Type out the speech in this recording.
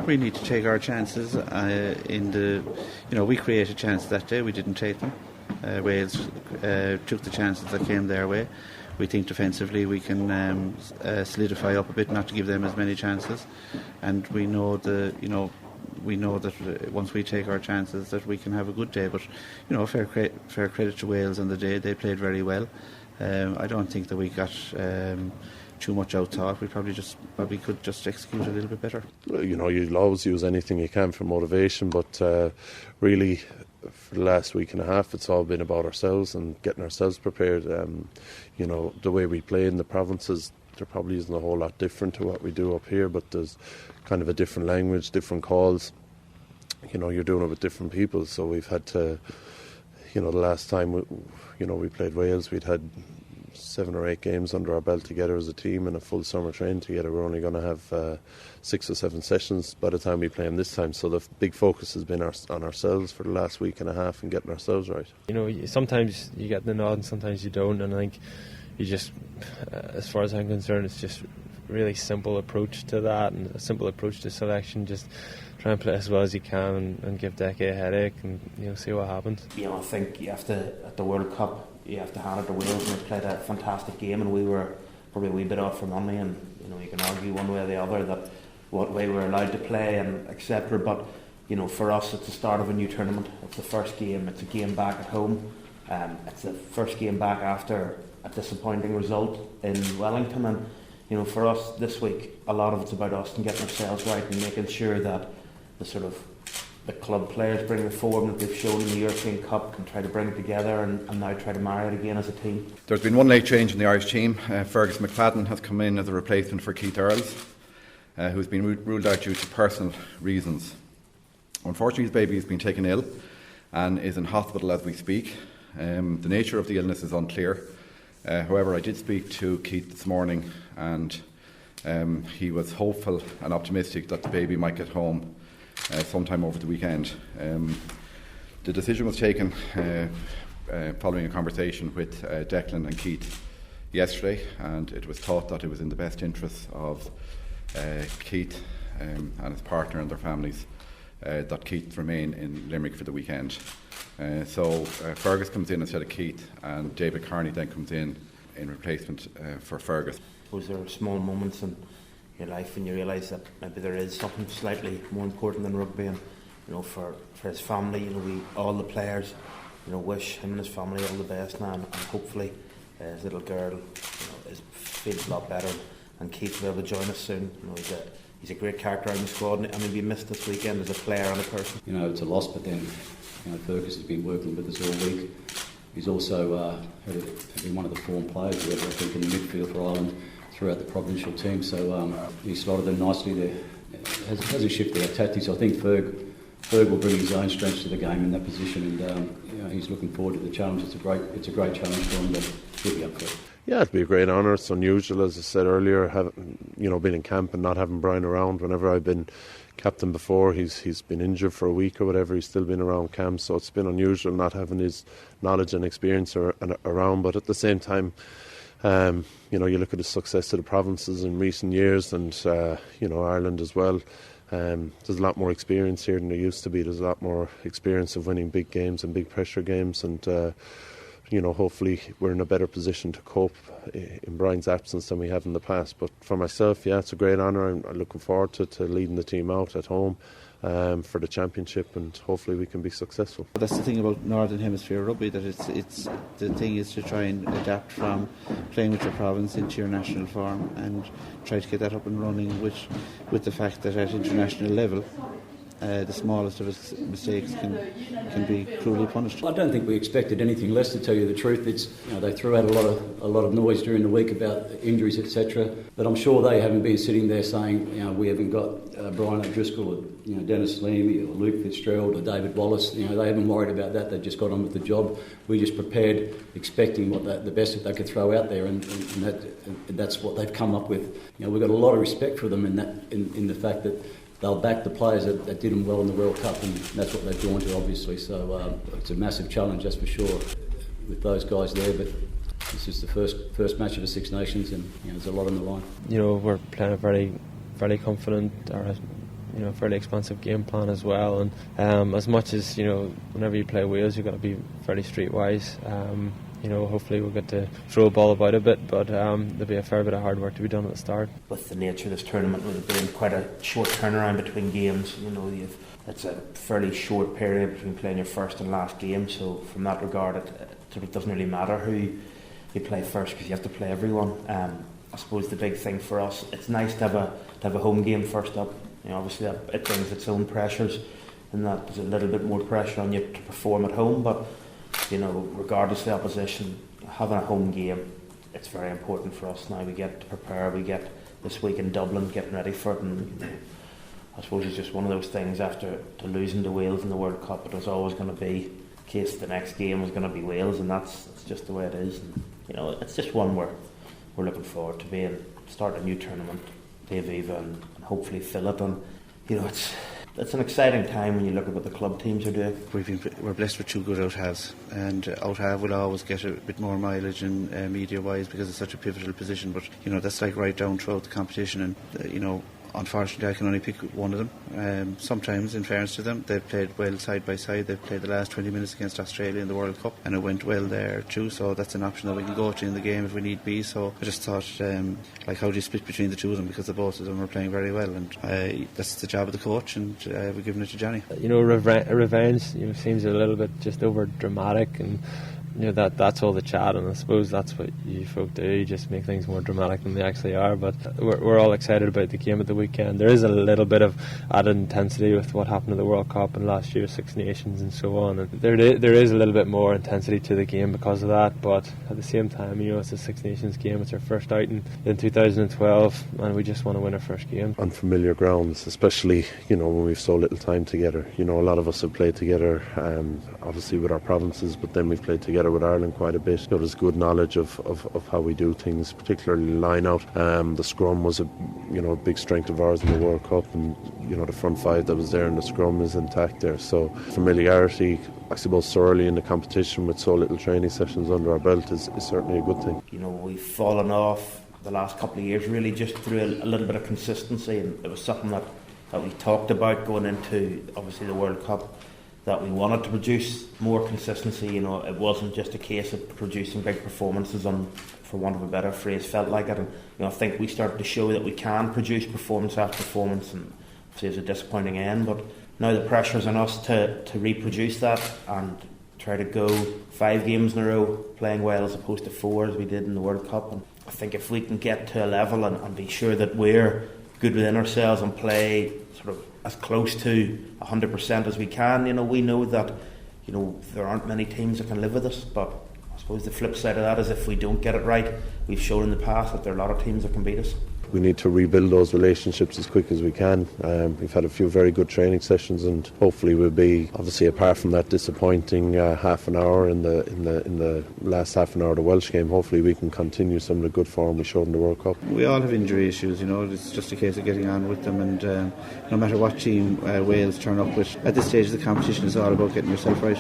we need to take our chances. We created a chance that day. We didn't take them. Wales took the chances that came their way. We think defensively we can solidify up a bit, not to give them as many chances. And we know that once we take our chances that we can have a good day. But fair credit to Wales on the day. They played very well. I don't think that we got too much out thought. We probably could just execute a little bit better. You'll always use anything you can for motivation, but really for the last week and a half it's all been about ourselves and getting ourselves prepared. The way we play in the provinces, there probably isn't a whole lot different to what we do up here, but there's kind of a different language, different calls. You're doing it with different people, so we've had to, the last time we played Wales, we'd had 7 or 8 games under our belt together as a team and a full summer training together. We're only going to have 6 or 7 sessions by the time we play them this time, so the big focus has been on ourselves for the last week and a half and getting ourselves right. Sometimes you get the nod and sometimes you don't, and I think you just, as far as I'm concerned, it's just really simple approach to that and a simple approach to selection. Just try and play as well as you can and give Declan a headache and see what happens. I think you have to, at the World Cup, you have to hand it to Wales, and they played a fantastic game, and we were probably a wee bit off for money, and you can argue one way or the other that what way we're allowed to play and etc. But for us it's the start of a new tournament. It's the first game. It's a game back at home. It's the first game back after a disappointing result in Wellington, and for us this week a lot of it's about us and getting ourselves right and making sure that the club players bring the form that they've shown in the European Cup and try to bring it together and now try to marry it again as a team. There's been one late change in the Irish team. Fergus McFadden has come in as a replacement for Keith Earls, who's been ruled out due to personal reasons. Unfortunately, his baby has been taken ill and is in hospital as we speak. The nature of the illness is unclear. However, I did speak to Keith this morning, and he was hopeful and optimistic that the baby might get home sometime over the weekend. The decision was taken following a conversation with Declan and Keith yesterday, and it was thought that it was in the best interest of Keith and his partner and their families that Keith remain in Limerick for the weekend. So Fergus comes in instead of Keith, and David Kearney then comes in replacement for Fergus. Was there small moments in your life when you realise that maybe there is something slightly more important than rugby, and for his family, we all the players, wish him and his family all the best now, and hopefully his little girl feels a lot better, and Keith will be able to join us soon. He's a great character in the squad, and he'll be missed this weekend as a player and a person. It's a loss, but then Fergus has been working with us all week. He's also been one of the form players, I think, in the midfield for Ireland throughout the provincial team. So he slotted them nicely there. Has a shift there. Tactics. I think Ferg will bring his own strengths to the game in that position, and he's looking forward to the challenge. It's a great challenge for him, but he'll be up for it. Yeah, it'd be a great honour. It's unusual, as I said earlier, been in camp and not having Brian around. Whenever I've been captain before, he's been injured for a week or whatever. He's still been around camp, so it's been unusual not having his knowledge and experience around. But at the same time, you look at the success of the provinces in recent years, and Ireland as well. There's a lot more experience here than there used to be. There's a lot more experience of winning big games and big pressure games, and hopefully we're in a better position to cope in Brian's absence than we have in the past. But for myself, it's a great honour. I'm looking forward to leading the team out at home for the championship, and hopefully we can be successful. That's the thing about Northern Hemisphere rugby, that it's the thing is to try and adapt from playing with your province into your national form and try to get that up and running with the fact that at international level the smallest of mistakes can be cruelly punished. I don't think we expected anything less, to tell you the truth. It's they threw out a lot of noise during the week about injuries, etc. But I'm sure they haven't been sitting there saying, we haven't got Brian O'Driscoll or Dennis Leamy or Luke Fitzgerald or David Wallace. They haven't worried about that. They just got on with the job. We just prepared, expecting the best that they could throw out there, and that's what they've come up with. We've got a lot of respect for them in the fact that they'll back the players that did them well in the World Cup, and that's what they've drawn to, obviously. So it's a massive challenge, that's for sure, with those guys there. But this is the first match of the Six Nations, and there's a lot on the line. We're playing a very, very confident, or fairly expansive game plan as well. And as much as whenever you play Wales, you've got to be fairly streetwise. Hopefully we'll get to throw a ball about a bit, but there'll be a fair bit of hard work to be done at the start. With the nature of this tournament, with it being quite a short turnaround between games, it's a fairly short period between playing your first and last game. So from that regard, it doesn't really matter who you play first, because you have to play everyone. I suppose the big thing for us, it's nice to have a home game first up. Obviously it brings its own pressures, and that there's a little bit more pressure on you to perform at home. But regardless of the opposition, having a home game, it's very important for us. Now we get to prepare. We get this week in Dublin, getting ready for it, and I suppose it's just one of those things. After losing to Wales in the World Cup, it was always going to be in case the next game was going to be Wales, and that's just the way it is. And, it's just one we're looking forward to being start a new tournament, De Viva, and hopefully fill it. And it's an exciting time when you look at what the club teams are doing. We're blessed with two good out halves, and out half will always get a bit more mileage in media wise because it's such a pivotal position. But that's like right down throughout the competition, and unfortunately I can only pick one of them. Sometimes, in fairness to them, they've played well side by side. They've played the last 20 minutes against Australia in the World Cup, and it went well there too, so that's an option that we can go to in the game if we need be. So I just thought, how do you split between the two of them, because the both of them are playing very well, and that's the job of the coach, and we're giving it to Johnny. Revenge seems a little bit just over dramatic, and that's all the chat, and I suppose that's what you folk do. You just make things more dramatic than they actually are. But we're all excited about the game at the weekend. There is a little bit of added intensity with what happened at the World Cup and last year's Six Nations and so on. And there is a little bit more intensity to the game because of that. But at the same time, it's a Six Nations game. It's our first outing in 2012, and we just want to win our first game. Unfamiliar grounds, especially when we've so little time together. A lot of us have played together, obviously with our provinces, but then we've played together with Ireland quite a bit. There's good knowledge of how we do things, particularly line out. The scrum was a big strength of ours in the World Cup, and the front five that was there in the scrum is intact there. So familiarity, I suppose, so early in the competition with so little training sessions under our belt is certainly a good thing. We've fallen off the last couple of years really just through a little bit of consistency, and it was something that we talked about going into obviously the World Cup, that we wanted to produce more consistency. It wasn't just a case of producing big performances on, for want of a better phrase, felt like it. And I think we started to show that we can produce performance after performance, and obviously it was a disappointing end. But now the pressure's on us to reproduce that and try to go 5 games in a row playing well as opposed to 4 as we did in the World Cup. And I think if we can get to a level and be sure that we're good within ourselves and play sort of as close to 100% as we can, we know that there aren't many teams that can live with us. But I suppose the flip side of that is if we don't get it right, we've shown in the past that there are a lot of teams that can beat us. We need to rebuild those relationships as quick as we can. We've had a few very good training sessions, and hopefully we'll be, obviously apart from that disappointing half an hour in the last half an hour of the Welsh game, hopefully we can continue some of the good form we showed in the World Cup. We all have injury issues, it's just a case of getting on with them, and no matter what team Wales turn up with, at this stage of the competition, it's all about getting yourself right.